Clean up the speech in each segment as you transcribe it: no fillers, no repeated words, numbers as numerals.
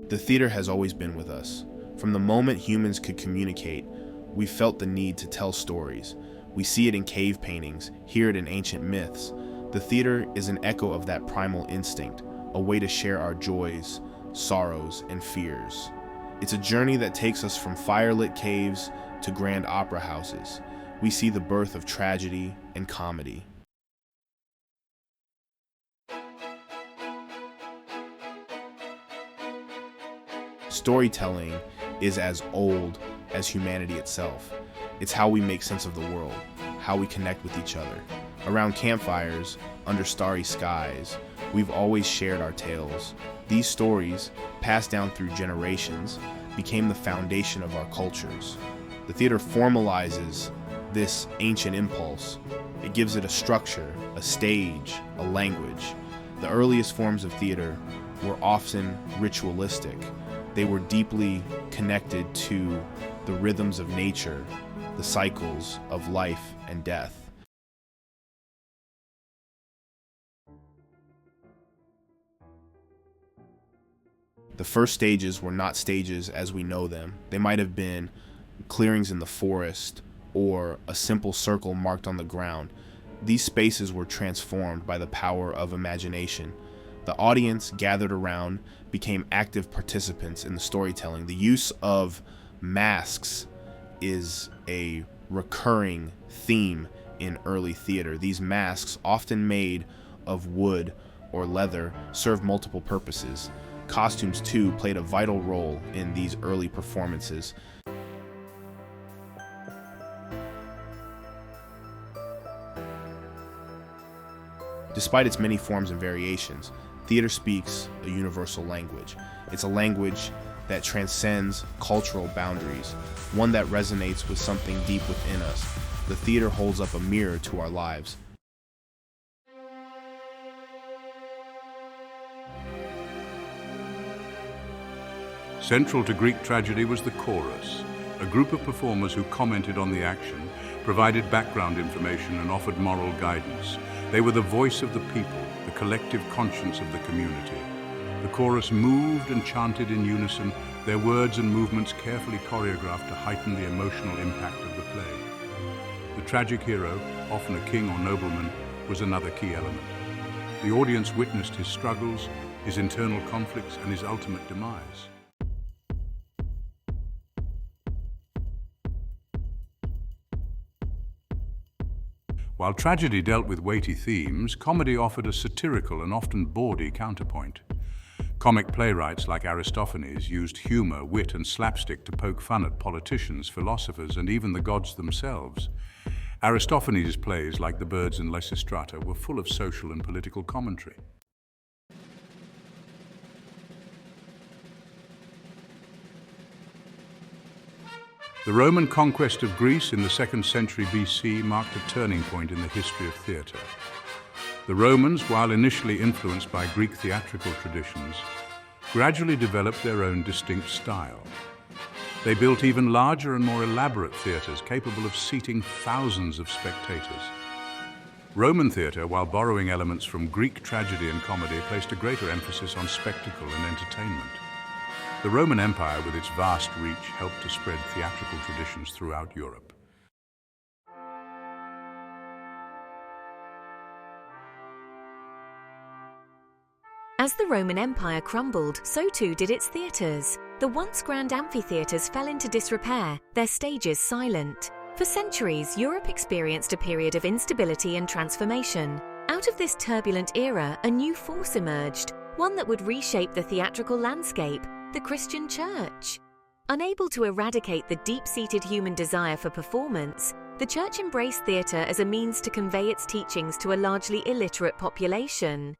The theater has always been with us. From the moment humans could communicate, we felt the need to tell stories. We see it in cave paintings, hear it in ancient myths. The theater is an echo of that primal instinct, a way to share our joys, sorrows, and fears. It's a journey that takes us from firelit caves to grand opera houses. We see the birth of tragedy and comedy. Storytelling is as old as humanity itself. It's how we make sense of the world, how we connect with each other. Around campfires, under starry skies, we've always shared our tales. These stories, passed down through generations, became the foundation of our cultures. The theater formalizes this ancient impulse. It gives it a structure, a stage, a language. The earliest forms of theater were often ritualistic. They were deeply connected to the rhythms of nature, the cycles of life and death. The first stages were not stages as we know them. They might have been clearings in the forest or a simple circle marked on the ground. These spaces were transformed by the power of imagination. The audience gathered around became active participants in the storytelling. The use of masks is a recurring theme in early theater. These masks, often made of wood or leather, served multiple purposes. Costumes, too, played a vital role in these early performances. Despite its many forms and variations, theater speaks a universal language. It's a language that transcends cultural boundaries, one that resonates with something deep within us. The theater holds up a mirror to our lives. Central to Greek tragedy was the chorus, a group of performers who commented on the action, provided background information, and offered moral guidance. They were the voice of the people, the collective conscience of the community. The chorus moved and chanted in unison, their words and movements carefully choreographed to heighten the emotional impact of the play. The tragic hero, often a king or nobleman, was another key element. The audience witnessed his struggles, his internal conflicts, and his ultimate demise. While tragedy dealt with weighty themes, comedy offered a satirical and often bawdy counterpoint. Comic playwrights like Aristophanes used humor, wit, and slapstick to poke fun at politicians, philosophers, and even the gods themselves. Aristophanes' plays, like The Birds and Lysistrata, were full of social and political commentary. The Roman conquest of Greece in the 2nd century BC marked a turning point in the history of theatre. The Romans, while initially influenced by Greek theatrical traditions, gradually developed their own distinct style. They built even larger and more elaborate theatres capable of seating thousands of spectators. Roman theatre, while borrowing elements from Greek tragedy and comedy, placed a greater emphasis on spectacle and entertainment. The Roman Empire, with its vast reach, helped to spread theatrical traditions throughout Europe. As the Roman Empire crumbled, so too did its theatres. The once grand amphitheatres fell into disrepair, their stages silent. For centuries, Europe experienced a period of instability and transformation. Out of this turbulent era, a new force emerged, one that would reshape the theatrical landscape: the Christian Church. Unable to eradicate the deep-seated human desire for performance, the Church embraced theatre as a means to convey its teachings to a largely illiterate population.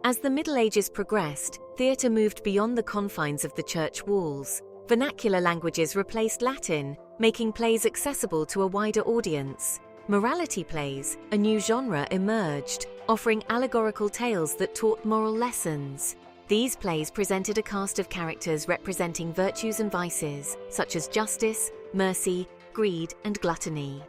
As the Middle Ages progressed, theatre moved beyond the confines of the church walls. Vernacular languages replaced Latin, making plays accessible to a wider audience. Morality plays, a new genre, emerged, offering allegorical tales that taught moral lessons. These plays presented a cast of characters representing virtues and vices, such as justice, mercy, greed, and gluttony.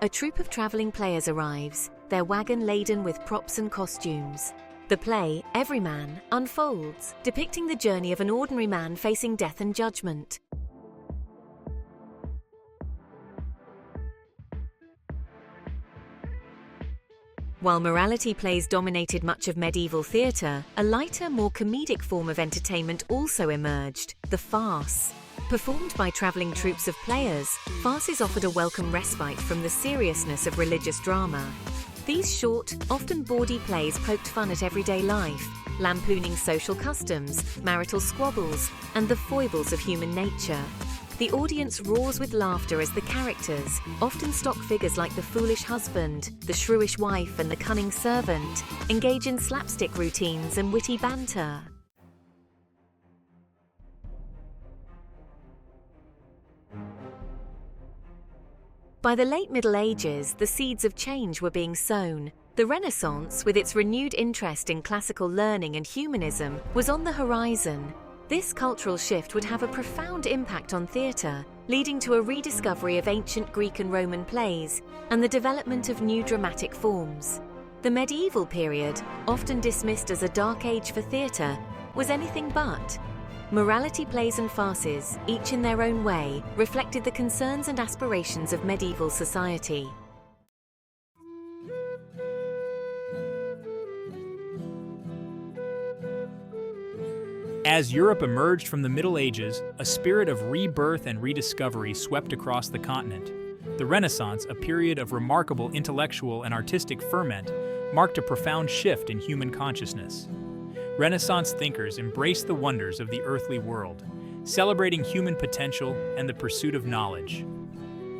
A troupe of traveling players arrives, their wagon laden with props and costumes. The play, Everyman, unfolds, depicting the journey of an ordinary man facing death and judgment. While morality plays dominated much of medieval theatre, a lighter, more comedic form of entertainment also emerged, the farce. Performed by travelling troupes of players, farces offered a welcome respite from the seriousness of religious drama. These short, often bawdy plays poked fun at everyday life, lampooning social customs, marital squabbles, and the foibles of human nature. The audience roars with laughter as the characters, often stock figures like the foolish husband, the shrewish wife, and the cunning servant, engage in slapstick routines and witty banter. By the late Middle Ages, the seeds of change were being sown. The Renaissance, with its renewed interest in classical learning and humanism, was on the horizon. This cultural shift would have a profound impact on theatre, leading to a rediscovery of ancient Greek and Roman plays and the development of new dramatic forms. The medieval period, often dismissed as a dark age for theatre, was anything but. Morality plays and farces, each in their own way, reflected the concerns and aspirations of medieval society. As Europe emerged from the Middle Ages, a spirit of rebirth and rediscovery swept across the continent. The Renaissance, a period of remarkable intellectual and artistic ferment, marked a profound shift in human consciousness. Renaissance thinkers embraced the wonders of the earthly world, celebrating human potential and the pursuit of knowledge.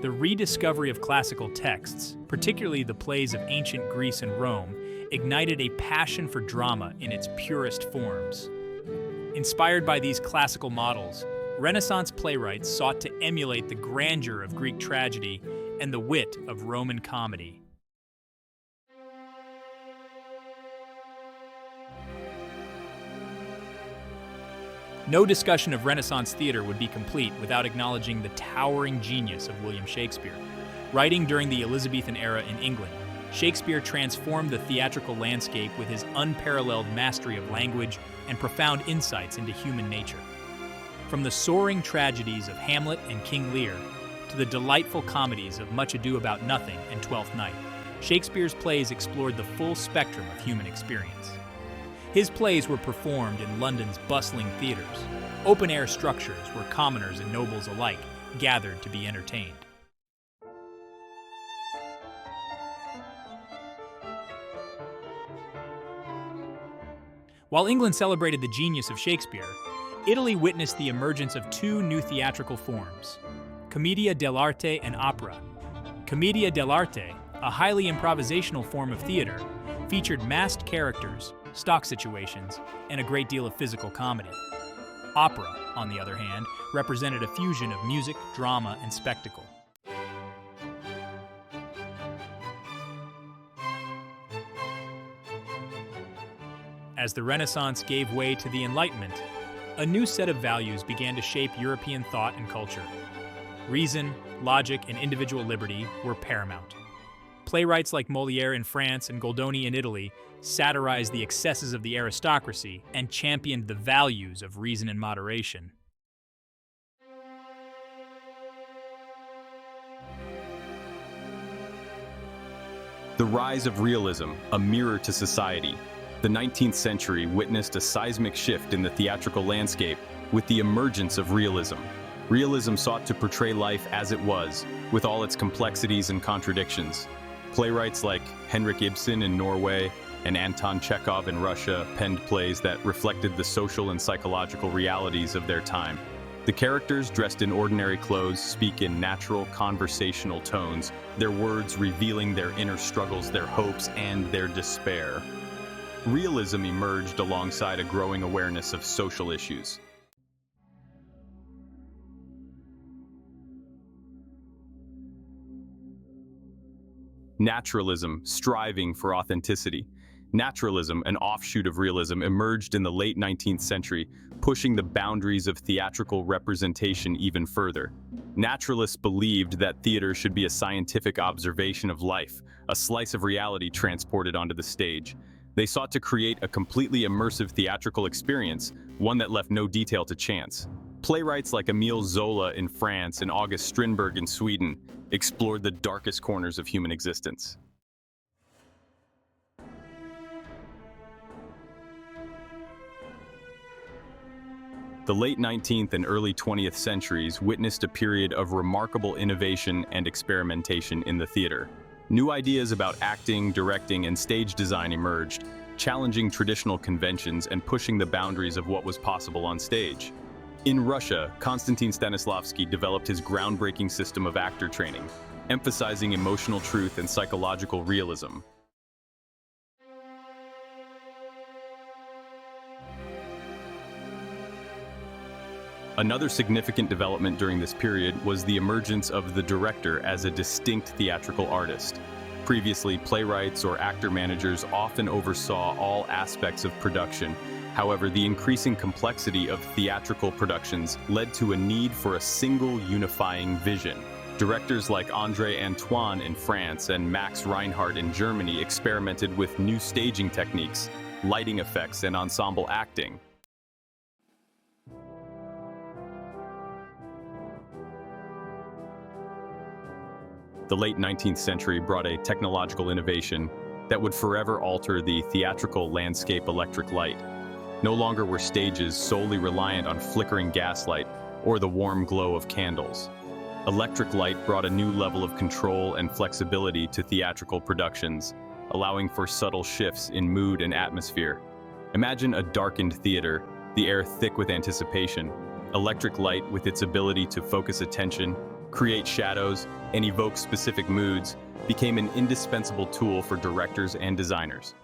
The rediscovery of classical texts, particularly the plays of ancient Greece and Rome, ignited a passion for drama in its purest forms. Inspired by these classical models, Renaissance playwrights sought to emulate the grandeur of Greek tragedy and the wit of Roman comedy. No discussion of Renaissance theater would be complete without acknowledging the towering genius of William Shakespeare. Writing during the Elizabethan era in England, Shakespeare transformed the theatrical landscape with his unparalleled mastery of language and profound insights into human nature. From the soaring tragedies of Hamlet and King Lear to the delightful comedies of Much Ado About Nothing and Twelfth Night, Shakespeare's plays explored the full spectrum of human experience. His plays were performed in London's bustling theaters, open-air structures where commoners and nobles alike gathered to be entertained. While England celebrated the genius of Shakespeare, Italy witnessed the emergence of two new theatrical forms, Commedia dell'Arte and opera. Commedia dell'Arte, a highly improvisational form of theater, featured masked characters, stock situations, and a great deal of physical comedy. Opera, on the other hand, represented a fusion of music, drama, and spectacle. As the Renaissance gave way to the Enlightenment, a new set of values began to shape European thought and culture. Reason, logic, and individual liberty were paramount. Playwrights like Molière in France and Goldoni in Italy satirized the excesses of the aristocracy and championed the values of reason and moderation. The rise of realism, a mirror to society. The 19th century witnessed a seismic shift in the theatrical landscape with the emergence of realism. Realism sought to portray life as it was, with all its complexities and contradictions. Playwrights like Henrik Ibsen in Norway and Anton Chekhov in Russia penned plays that reflected the social and psychological realities of their time. The characters, dressed in ordinary clothes, speak in natural, conversational tones, their words revealing their inner struggles, their hopes, and their despair. Realism emerged alongside a growing awareness of social issues. Naturalism, striving for authenticity. Naturalism, an offshoot of realism, emerged in the late 19th century, pushing the boundaries of theatrical representation even further. Naturalists believed that theater should be a scientific observation of life, a slice of reality transported onto the stage. They sought to create a completely immersive theatrical experience, one that left no detail to chance. Playwrights like Émile Zola in France and August Strindberg in Sweden explored the darkest corners of human existence. The late 19th and early 20th centuries witnessed a period of remarkable innovation and experimentation in the theater. New ideas about acting, directing, and stage design emerged, challenging traditional conventions and pushing the boundaries of what was possible on stage. In Russia, Konstantin Stanislavski developed his groundbreaking system of actor training, emphasizing emotional truth and psychological realism. Another significant development during this period was the emergence of the director as a distinct theatrical artist. Previously, playwrights or actor managers often oversaw all aspects of production. However, the increasing complexity of theatrical productions led to a need for a single unifying vision. Directors like André Antoine in France and Max Reinhardt in Germany experimented with new staging techniques, lighting effects, and ensemble acting. The late 19th century brought a technological innovation that would forever alter the theatrical landscape: electric light. No longer were stages solely reliant on flickering gaslight or the warm glow of candles. Electric light brought a new level of control and flexibility to theatrical productions, allowing for subtle shifts in mood and atmosphere. Imagine a darkened theater, the air thick with anticipation. Electric light, with its ability to focus attention, create shadows, and evoke specific moods, became an indispensable tool for directors and designers.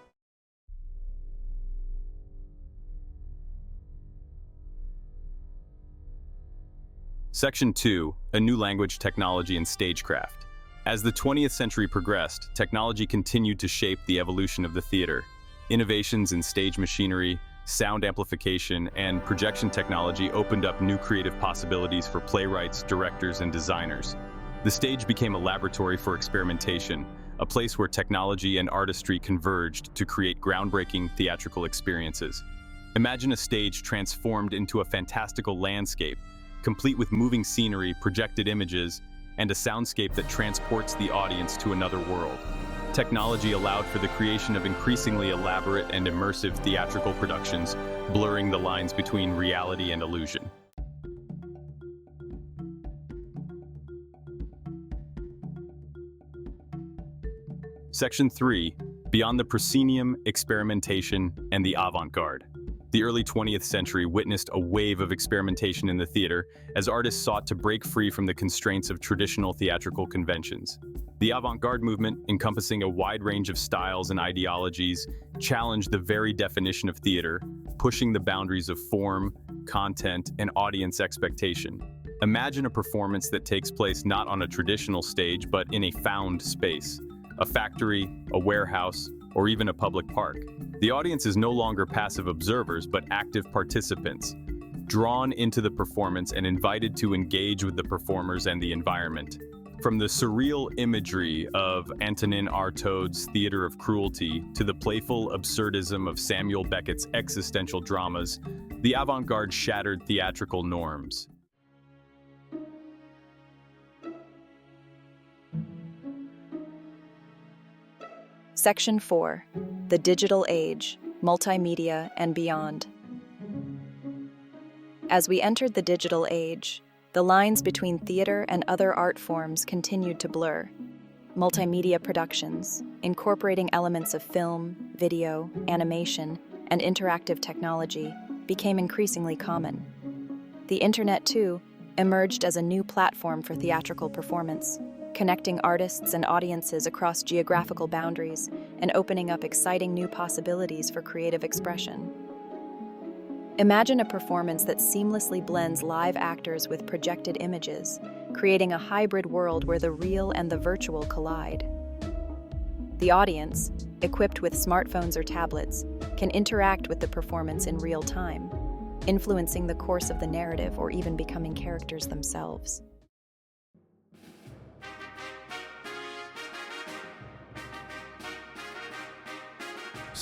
Section 2, a new language, technology, and stagecraft. As the 20th century progressed, technology continued to shape the evolution of the theater. Innovations in stage machinery, sound amplification, and projection technology opened up new creative possibilities for playwrights, directors, and designers. The stage became a laboratory for experimentation, a place where technology and artistry converged to create groundbreaking theatrical experiences. Imagine a stage transformed into a fantastical landscape, complete with moving scenery, projected images, and a soundscape that transports the audience to another world. Technology allowed for the creation of increasingly elaborate and immersive theatrical productions, blurring the lines between reality and illusion. Section 3, Beyond the Proscenium, Experimentation, and the Avant-Garde. The early 20th century witnessed a wave of experimentation in the theater as artists sought to break free from the constraints of traditional theatrical conventions. The avant-garde movement, encompassing a wide range of styles and ideologies, challenged the very definition of theater, pushing the boundaries of form, content, and audience expectation. Imagine a performance that takes place not on a traditional stage, but in a found space, a factory, a warehouse, or even a public park. The audience is no longer passive observers, but active participants, drawn into the performance and invited to engage with the performers and the environment. From the surreal imagery of Antonin Artaud's Theater of Cruelty to the playful absurdism of Samuel Beckett's existential dramas, the avant-garde shattered theatrical norms. Section 4, The Digital Age, Multimedia and Beyond. As we entered the digital age, the lines between theater and other art forms continued to blur. Multimedia productions, incorporating elements of film, video, animation, and interactive technology, became increasingly common. The internet, too, emerged as a new platform for theatrical performance, connecting artists and audiences across geographical boundaries and opening up exciting new possibilities for creative expression. Imagine a performance that seamlessly blends live actors with projected images, creating a hybrid world where the real and the virtual collide. The audience, equipped with smartphones or tablets, can interact with the performance in real time, influencing the course of the narrative or even becoming characters themselves.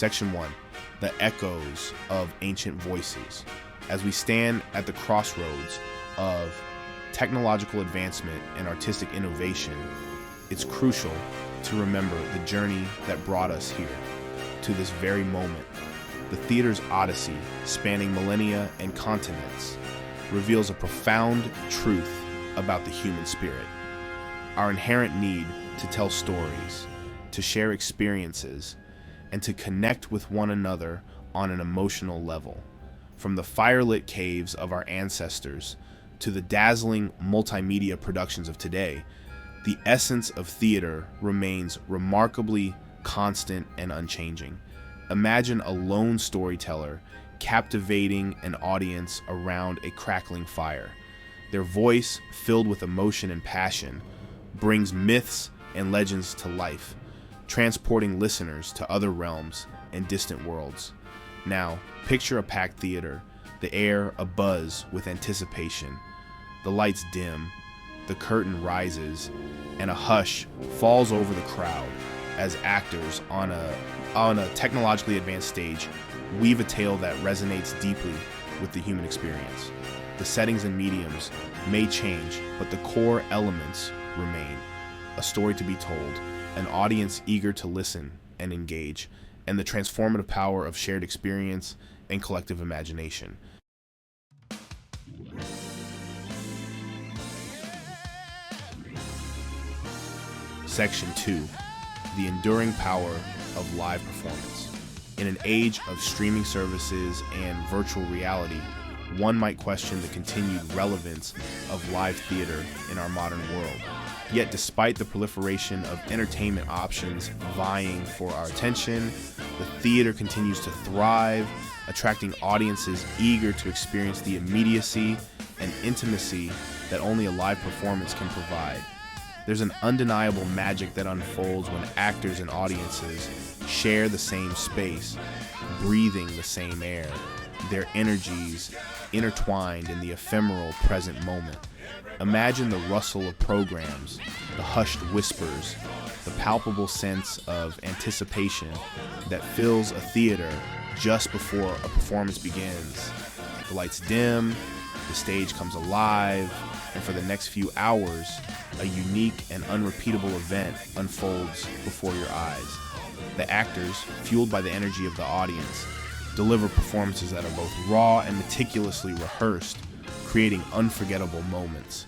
Section 1. The echoes of ancient voices. As we stand at the crossroads of technological advancement and artistic innovation, it's crucial to remember the journey that brought us here, to this very moment. The theater's odyssey, spanning millennia and continents, reveals a profound truth about the human spirit. Our inherent need to tell stories, to share experiences, and to connect with one another on an emotional level. From the firelit caves of our ancestors to the dazzling multimedia productions of today, the essence of theater remains remarkably constant and unchanging. Imagine a lone storyteller captivating an audience around a crackling fire. Their voice, filled with emotion and passion, brings myths and legends to life, transporting listeners to other realms and distant worlds. Now, picture a packed theater, the air abuzz with anticipation. The lights dim, the curtain rises, and a hush falls over the crowd as actors on a technologically advanced stage weave a tale that resonates deeply with the human experience. The settings and mediums may change, but the core elements remain. A story to be told, an audience eager to listen and engage, and the transformative power of shared experience and collective imagination. Section 2. The enduring power of live performance. In an age of streaming services and virtual reality, one might question the continued relevance of live theater in our modern world. Yet despite the proliferation of entertainment options vying for our attention, the theater continues to thrive, attracting audiences eager to experience the immediacy and intimacy that only a live performance can provide. There's an undeniable magic that unfolds when actors and audiences share the same space, breathing the same air, their energies intertwined in the ephemeral present moment. Imagine the rustle of programs, the hushed whispers, the palpable sense of anticipation that fills a theater just before a performance begins. The lights dim, the stage comes alive, and for the next few hours, a unique and unrepeatable event unfolds before your eyes. The actors, fueled by the energy of the audience, deliver performances that are both raw and meticulously rehearsed, creating unforgettable moments.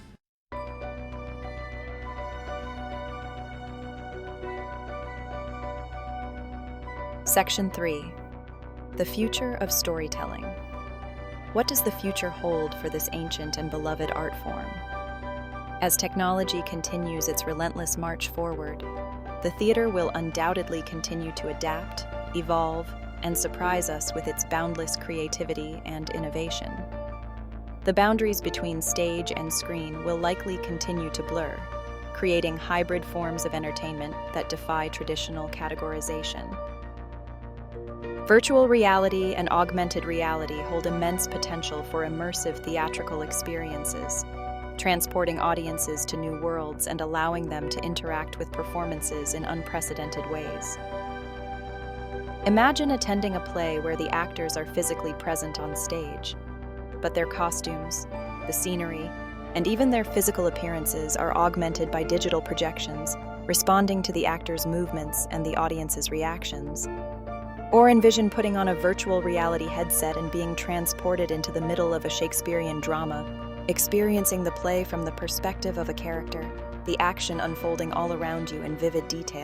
Section 3. The future of storytelling. What does the future hold for this ancient and beloved art form? As technology continues its relentless march forward, the theater will undoubtedly continue to adapt, evolve, and surprise us with its boundless creativity and innovation. The boundaries between stage and screen will likely continue to blur, creating hybrid forms of entertainment that defy traditional categorization. Virtual reality and augmented reality hold immense potential for immersive theatrical experiences, transporting audiences to new worlds and allowing them to interact with performances in unprecedented ways. Imagine attending a play where the actors are physically present on stage, but their costumes, the scenery, and even their physical appearances are augmented by digital projections, responding to the actors' movements and the audience's reactions. Or envision putting on a virtual reality headset and being transported into the middle of a Shakespearean drama, experiencing the play from the perspective of a character, the action unfolding all around you in vivid detail.